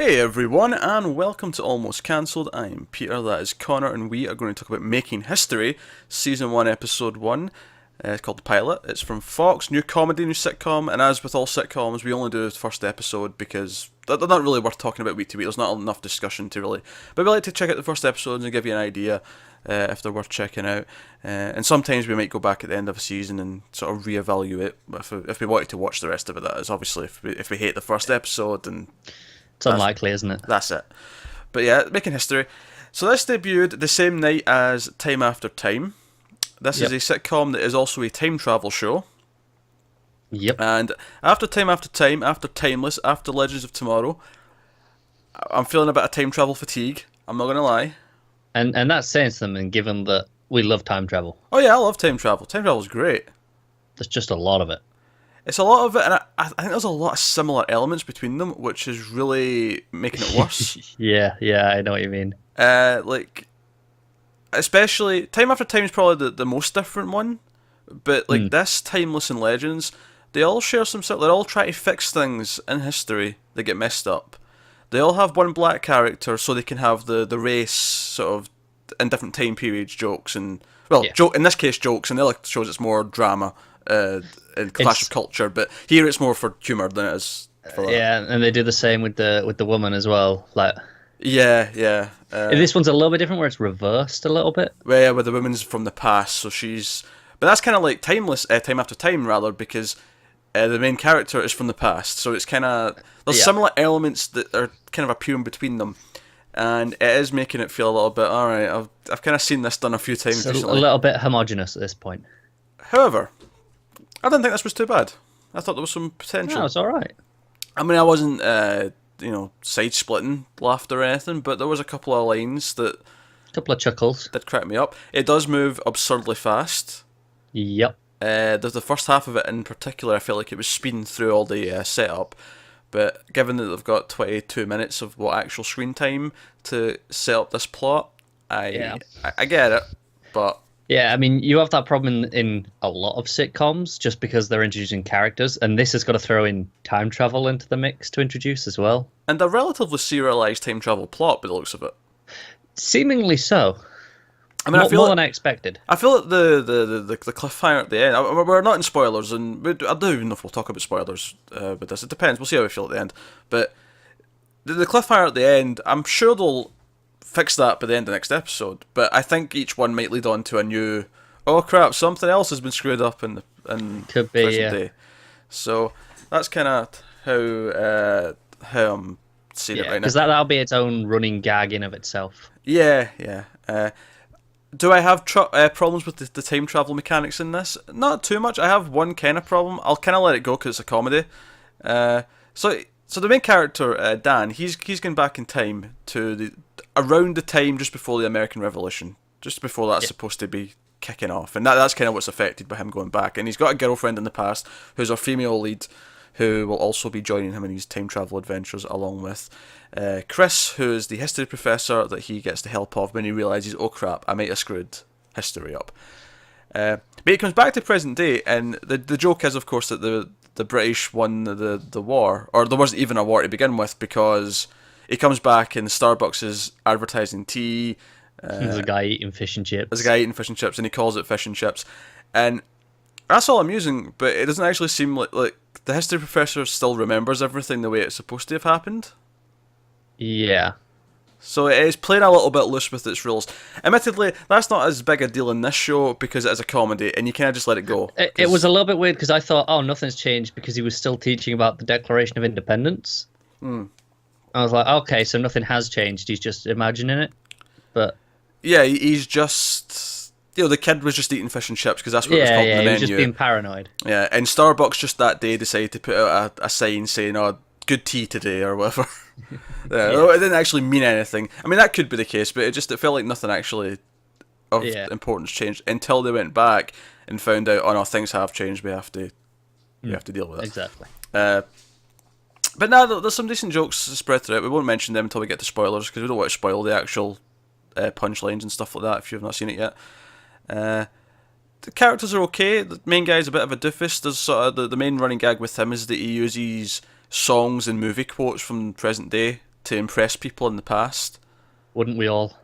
Hey everyone, and welcome to Almost Cancelled. I'm Peter, that is Connor, and we are going to talk about Making History, Season 1, Episode 1. It's called The Pilot. It's from Fox, new comedy, new sitcom, and as with all sitcoms, we only do the first episode because they're not really worth talking about week to week. There's not enough discussion to really. But we like to check out the first episodes and give you an idea if they're worth checking out. And sometimes we might go back at the end of a season and sort of reevaluate if we wanted to watch the rest of it. That is obviously if we hate the first episode and. It's unlikely, isn't it? That's it. But yeah, Making History. So this debuted the same night as Time After Time. This is a sitcom that is also a time travel show. Yep. And after Time After Time, after Timeless, after Legends of Tomorrow, I'm feeling a bit of time travel fatigue. I'm not going to lie. And that's saying something, given that we love time travel. Oh yeah, I love time travel. Time travel is great. There's just a lot of it. It's a lot of it, and I think there's a lot of similar elements between them, which is really making it worse. Yeah, I know what you mean. Especially Time After Time is probably the most different one, but this Timeless and Legends, they all share some sort. They're all trying to fix things in history that get messed up. They all have one black character, so they can have the race sort of in different time periods jokes and in this case jokes, and the other shows it's more drama. And clash of culture, but here it's more for humour than it is for that. Yeah, and they do the same with the woman as well. Yeah. This one's a little bit different, where it's reversed a little bit. Well, yeah, where the woman's from the past, so she's. But that's kind of like Timeless, Time After Time rather, because the main character is from the past, so it's kind of there's similar elements that are kind of appearing between them, and it is making it feel a little bit. All right, I've kind of seen this done a few times recently. A little bit homogenous at this point. However, I didn't think this was too bad. I thought there was some potential. No, it's all right. I mean, I wasn't, side-splitting laughter or anything, but there was a couple of lines that... A couple of chuckles. That cracked me up. It does move absurdly fast. Yep. There's the first half of it in particular, I felt like it was speeding through all the setup, but given that they've got 22 minutes of actual screen time to set up this plot, I get it, but... Yeah, I mean, you have that problem in a lot of sitcoms just because they're introducing characters, and this has got to throw in time travel into the mix to introduce as well. And a relatively serialized time travel plot by the looks of it. Seemingly so. I mean, I feel more than I expected. I feel like the cliffhanger at the end. We're not in spoilers, and I don't even know if we'll talk about spoilers with this. It depends. We'll see how we feel at the end. But the cliffhanger at the end, I'm sure they'll fix that by the end of the next episode, but I think each one might lead on to a new. Oh crap! Something else has been screwed up in Could be, present day. So that's kind of how I'm seeing it right now. Because that'll be its own running gag in of itself. Yeah. Do I have problems with the time travel mechanics in this? Not too much. I have one kind of problem. I'll kind of let it go because it's a comedy. So the main character, Dan, he's going back in time to around the time just before the American Revolution, just before that's supposed to be kicking off, and that's kind of what's affected by him going back. And he's got a girlfriend in the past who's our female lead, who will also be joining him in his time travel adventures, along with Chris, who is the history professor that he gets the help of when he realises, oh crap, I might have screwed history up. But he comes back to present day, and the joke is, of course, that the British won the war, or there wasn't even a war to begin with, because he comes back and Starbucks is advertising tea. There's a guy eating fish and chips. And he calls it fish and chips. And that's all amusing, but it doesn't actually seem like the history professor still remembers everything the way it's supposed to have happened. Yeah. So it is playing a little bit loose with its rules. Admittedly, that's not as big a deal in this show because it is a comedy, and you kind of just let it go. It was a little bit weird because I thought, oh, nothing's changed because he was still teaching about the Declaration of Independence. I was like, okay, so nothing has changed. He's just imagining it. But yeah, he's just... the kid was just eating fish and chips because that's what it was called in the menu. He was just being paranoid. Yeah, and Starbucks just that day decided to put out a sign saying, oh, good tea today, or whatever. It didn't actually mean anything. I mean, that could be the case, but it felt like nothing actually of importance changed until they went back and found out, oh no, things have changed, we have to deal with it. Exactly. But now there's some decent jokes spread throughout. We won't mention them until we get to spoilers, because we don't want to spoil the actual punchlines and stuff like that if you've not seen it yet. The characters are okay. The main guy's a bit of a doofus. There's sort of the main running gag with him is that he uses songs and movie quotes from present day to impress people in the past. Wouldn't we all?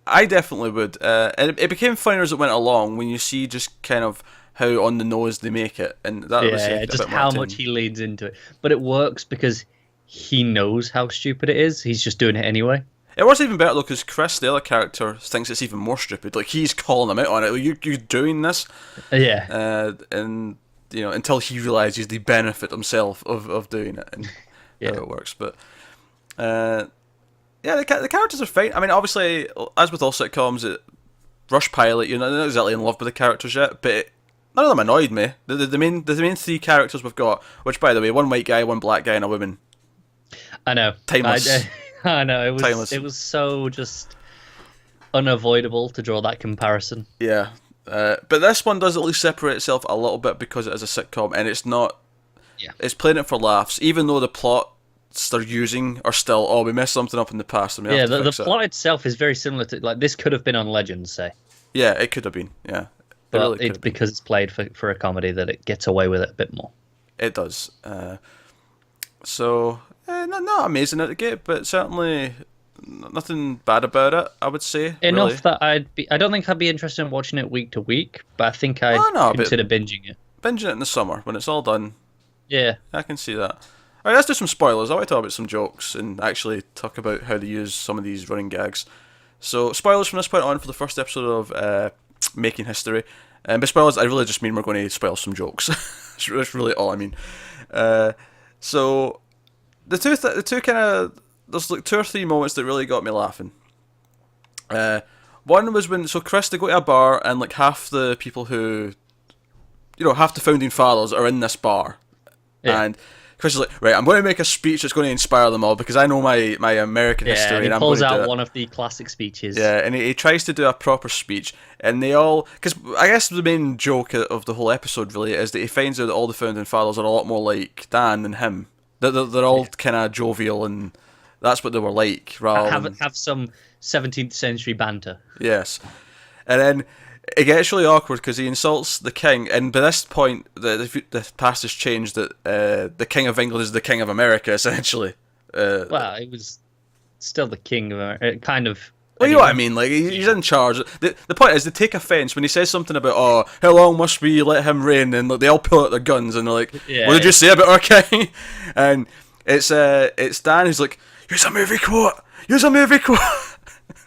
I definitely would. And it became funnier as it went along when you see just kind of how on the nose they make it, and that was a just bit more how entertaining. much he leans into it. But it works because he knows how stupid it is. He's just doing it anyway. It was even better though because Chris, the other character, thinks it's even more stupid. Like he's calling him out on it. Like, you're doing this, Yeah. and until he realizes the benefit himself of doing it and Yeah. how it works. But yeah, the characters are fine. I mean, obviously, as with all sitcoms, Rush Pilot, you're not exactly in love with the characters yet, but none of them annoyed me. The main three characters we've got, which by the way, one white guy, one black guy, and a woman. I know. Timeless. I know. Timeless. It was so just unavoidable to draw that comparison. Yeah. But this one does at least separate itself a little bit because it is a sitcom, and it's not. Yeah. It's playing it for laughs, even though the plots they're using are still, oh, we messed something up in the past, and we have to the fix it. plot itself is very similar to, like, this could have been on Legends, say. Yeah, it could have been. Yeah. But really could it's have been. because it's played for a comedy that it gets away with it a bit more. It does. Not amazing at the gate, but certainly nothing bad about it, I would say. Enough really. that I don't think I'd be interested in watching it week to week, but I think I'd but- consider binging it. Binging it in the summer, when it's all done, Yeah. I can see that. Alright, let's do some spoilers. I want to talk about some jokes and actually talk about how to use some of these running gags. So, spoilers from this point on for the first episode of Making History. And by spoilers, I really just mean we're going to spoil some jokes. That's really all I mean. So, the two kind of... There's like 2 or 3 moments that really got me laughing. One was when... So, Chris, they go to a bar and like half the people who... half the founding fathers are in this bar. Yeah. And Chris is like, right, I'm going to make a speech that's going to inspire them all because I know my American history. And he and I'm pulls going to do out it. one of the classic speeches. Yeah, and he tries to do a proper speech, and they all... Because I guess the main joke of the whole episode really is that he finds out that all the founding fathers are a lot more like Dan than him. They're all kind of jovial, and that's what they were like, rather than... Have some 17th century banter. Yes. And then it gets really awkward because he insults the king, and by this point, the past has changed that the King of England is the King of America, essentially. Well, it was still the king of America, kind of. Well, you know what I mean, like, he's in charge. The point is, they take offence when he says something about, oh, how long must we let him reign, and they all pull out their guns, and they're like, Yeah, what did you say about our king? And it's Dan who's like, use a movie quote! Use a movie quote!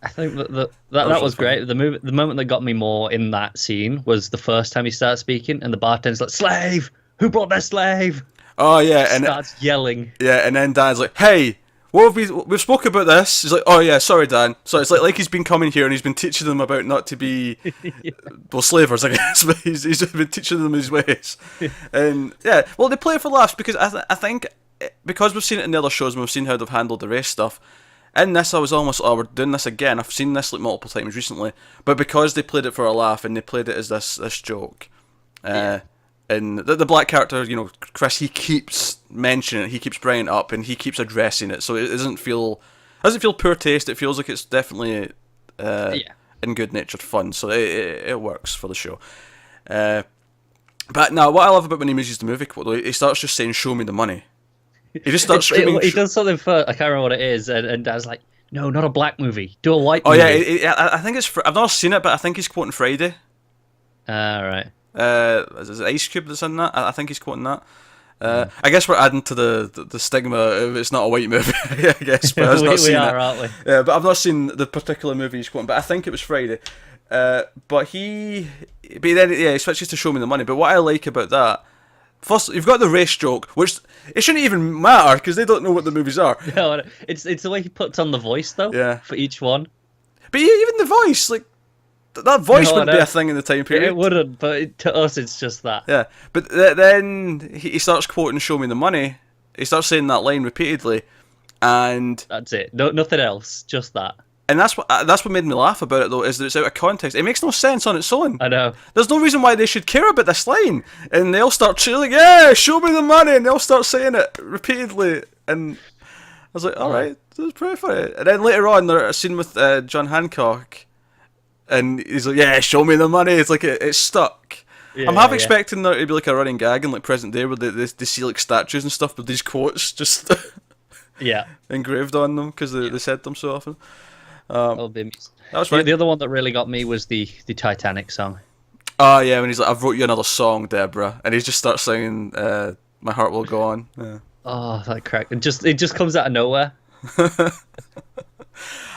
I think that was great. The moment that got me more in that scene was the first time he started speaking, and the bartender's like, "Slave! Who brought their slave?" Oh, yeah, and Starts yelling. yeah, and then Dan's like, hey, what have we've spoke about this. He's like, oh yeah, sorry Dan. So it's like he's been coming here and he's been teaching them about not to be, well, slavers, I guess, but he's been teaching them his ways. And yeah, well, they play it for laughs because I think because we've seen it in the other shows and we've seen how they've handled the race stuff. In this, I was almost, oh, we're doing this again. I've seen this like multiple times recently, but because they played it for a laugh and they played it as this joke, and the black character, Chris, he keeps mentioning it, he keeps bringing it up, and he keeps addressing it, so it doesn't feel poor taste. It feels like it's definitely in good-natured fun, so it works for the show. But now, what I love about when he uses the movie quote, though, he starts just saying, "Show me the money." He just starts screaming. He does something first. I can't remember what it is, and Dad's like, "No, not a black movie. Do a white Oh movie." yeah, I think it's. I've not seen it, but I think he's quoting Friday. Right. Is it Ice Cube that's in that? I think he's quoting that. I guess we're adding to the stigma of it's not a white movie. I guess, but I've not seen it. Aren't we? Yeah, but I've not seen the particular movie he's quoting. But I think it was Friday. But then he switches to Show Me the Money. But what I like about that. First, you've got the race joke, which it shouldn't even matter because they don't know what the movies are. No, it's the way he puts on the voice though. Yeah. For each one. But even the voice, like that voice No, wouldn't be a thing in the time period. It wouldn't, but to us, it's just that. Yeah, but then he starts quoting "Show me the money." He starts saying that line repeatedly, and That's it. No, nothing else. Just that. that's what made me laugh about it though, is that it's out of context. It makes no sense on its own. I know. There's no reason why they should care about this line, and they'll start like, "Yeah, show me the money," and they'll start saying it repeatedly, and I was like, "All right, that's pretty funny." And then later on, there's a scene with John Hancock, and he's like, "Yeah, show me the money." It's like it's stuck. I'm half expecting there to be like a running gag in like present day where they see like statues and stuff with these quotes just Yeah, engraved on them because they said them so often. I'll be amused. That was right. The other one that really got me was the Titanic song. Oh yeah, when he's like, "I've wrote you another song, Deborah," and he just starts singing, "My Heart Will Go On." Yeah. Oh, that crack! It just comes out of nowhere.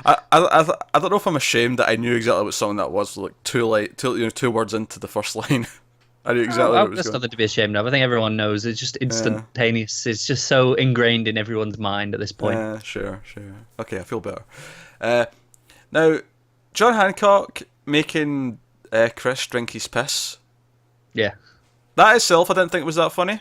I don't know if I'm ashamed that I knew exactly what song that was. Like two words into the first line, I knew exactly what it was That's going. nothing to be ashamed of. I think everyone knows. It's just instantaneous. It's just so ingrained in everyone's mind at this point. Yeah, sure. Okay, I feel better. Now, John Hancock making Chris drink his piss. Yeah. That itself, I didn't think was that funny.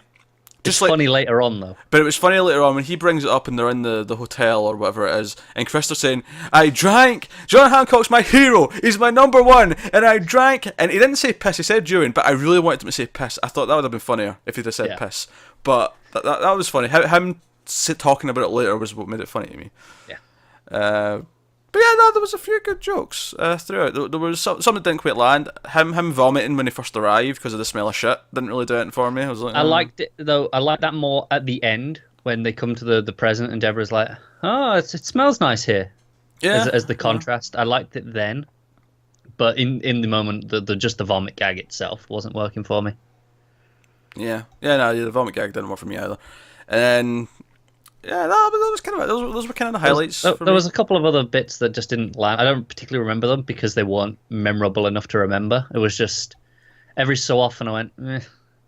It's funny later on, though. But it was funny later on when he brings it up and they're in the hotel or whatever it is, and Krister's saying, "I drank. John Hancock's my hero. He's my number one, and I drank." And he didn't say piss. He said urine, but I really wanted him to say piss. I thought that would have been funnier if he'd have said piss. But that was funny. Him talking about it later was what made it funny to me. Yeah. But yeah, no, there was a few good jokes throughout. There was some that didn't quite land. Him vomiting when he first arrived because of the smell of shit didn't really do anything for me. I was like, I liked it though. I liked that more at the end when they come to the present and Deborah's like, "Oh, it smells nice here." Yeah. As the contrast, I liked it then, but in the moment, just the vomit gag itself wasn't working for me. Yeah, no, the vomit gag didn't work for me either. And yeah, no, but that was kind of those were kind of the highlights. There was a couple of other bits that just didn't land. I don't particularly remember them because they weren't memorable enough to remember. It was just every so often I went,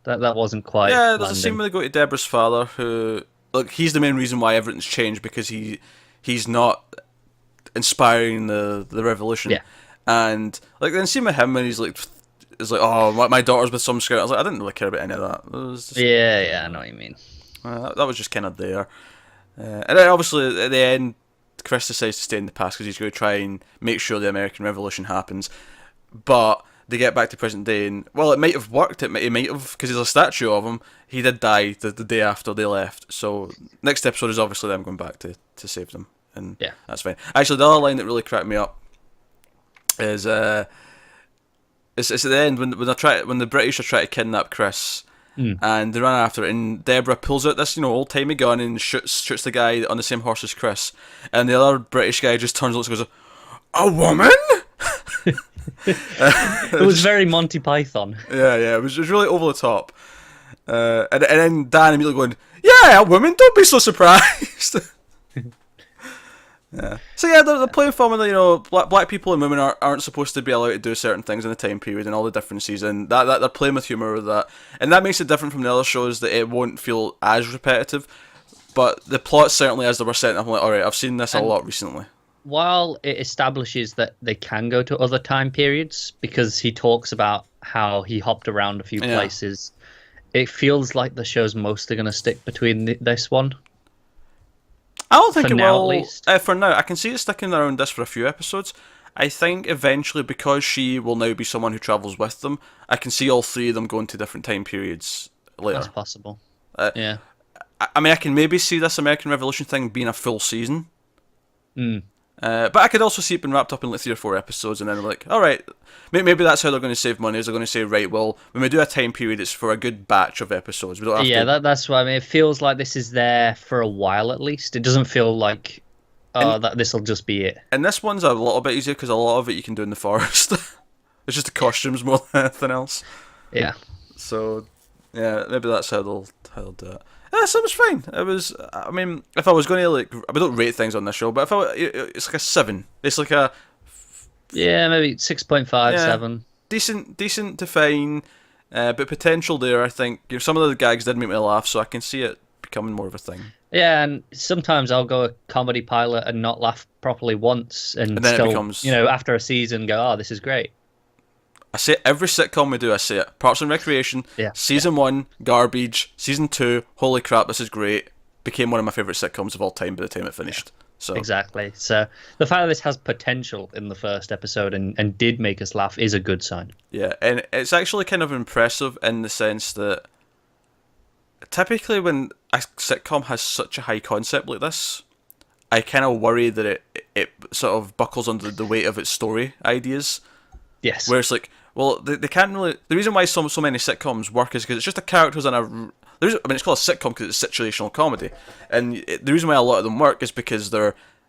that wasn't quite. Yeah, there's a scene where they go to Deborah's father, who he's the main reason why everything's changed because he's not inspiring the revolution. Yeah. And then see with him and he's like, "Oh, my daughter's with some scout." I was like, I didn't really care about any of that. It was just, yeah, I know what you mean. that was just kind of there. And then obviously at the end, Chris decides to stay in the past because he's going to try and make sure the American Revolution happens. But they get back to present day, and well, it might have worked. It might have because there's a statue of him. He did die the day after they left. So next episode is obviously them going back to save them, and yeah, that's fine. Actually, the other line that really cracked me up is it's at the end when the British are trying to kidnap Chris. And they run after it, and Deborah pulls out this, old timey gun and shoots the guy on the same horse as Chris, and the other British guy just turns and goes, "A woman?" It was very Monty Python. Yeah, it was really over the top. And then Dan immediately going, "Yeah, a woman, don't be so surprised." Yeah. So yeah, they're playing formula. Black people and women aren't supposed to be allowed to do certain things in the time period and all the differences, and that they're playing with humour with that, and that makes it different from the other shows that it won't feel as repetitive. But the plot certainly, as they were setting up, I'm like, all right, I've seen this a lot recently. While it establishes that they can go to other time periods because he talks about how he hopped around a few places, it feels like the show's mostly going to stick between this one. I don't think for it now, will. at least. For now, I can see it sticking around this for a few episodes. I think eventually, because she will now be someone who travels with them, I can see all three of them going to different time periods later. That's possible. Yeah. I mean, I can maybe see this American Revolution thing being a full season. But I could also see it being wrapped up in like 3 or 4 episodes, and then like, all right, maybe that's how they're going to save money. Is they're going to say, right, well, when we do a time period, it's for a good batch of episodes. We don't have to... that's what I mean. It feels like this is there for a while at least. It doesn't feel like that this will just be it. And this one's a little bit easier because a lot of it you can do in the forest. It's just the costumes more than anything else. Yeah. So yeah, maybe that's how they'll do it. Yeah, so it was fine. It was. I mean, if I was going to we don't rate things on this show, but it's like a 7. It's like a maybe 6.5, 7. Decent to fine, but potential there. I think some of the gags did make me laugh, so I can see it becoming more of a thing. Yeah, and sometimes I'll go a comedy pilot and not laugh properly once, and then still, it becomes, after a season, go, "Oh, this is great." I say it, every sitcom we do, I say it. Parks and Recreation, season 1, garbage. Season 2, holy crap, this is great. Became one of my favourite sitcoms of all time by the time it finished. So exactly. So the fact that this has potential in the first episode and did make us laugh is a good sign. Yeah, and it's actually kind of impressive in the sense that typically when a sitcom has such a high concept like this, I kind of worry that it sort of buckles under the weight of its story ideas. Yes. Where it's like, well, they can't really... The reason why so many sitcoms work is because it's just the characters in it's called a sitcom because it's situational comedy, and the reason why a lot of them work is because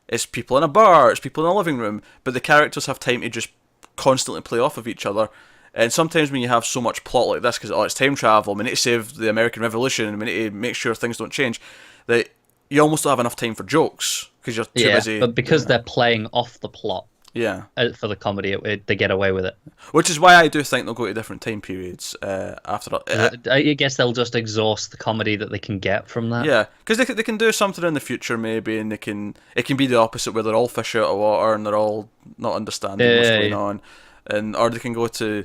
it's people in a bar, it's people in a living room, but the characters have time to just constantly play off of each other. And sometimes when you have so much plot like this, because it's time travel, we need to save the American Revolution, and we need to make sure things don't change, that you almost don't have enough time for jokes because you're too busy. But because they're playing off the plot, for the comedy, they get away with it. Which is why I do think they'll go to different time periods after that. I guess they'll just exhaust the comedy that they can get from that. Yeah, because they can do something in the future maybe, and it can be the opposite where they're all fish out of water and they're all not understanding what's going on, or they can go to.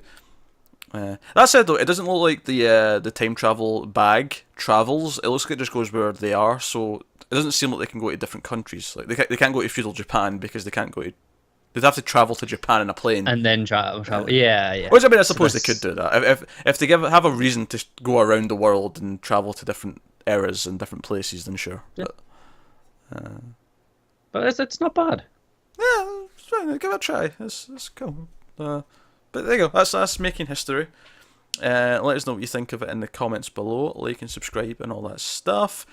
That said, though, it doesn't look like the time travel bag travels. It looks like it just goes where they are, so it doesn't seem like they can go to different countries. Like they can't go to feudal Japan because they can't go to. They'd have to travel to Japan in a plane and then travel. Yeah. Which, I mean, I suppose they could do that if they have a reason to go around the world and travel to different eras and different places. Then sure. Yeah. But it's not bad. Yeah, it's fine. Give it a try. It's cool. But there you go. That's making history. Let us know what you think of it in the comments below. Like and subscribe and all that stuff.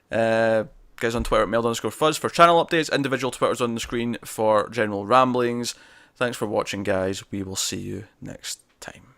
Guys on Twitter at @meld_fuzz for channel updates. Individual Twitters on the screen for general ramblings. Thanks for watching, guys. We will see you next time.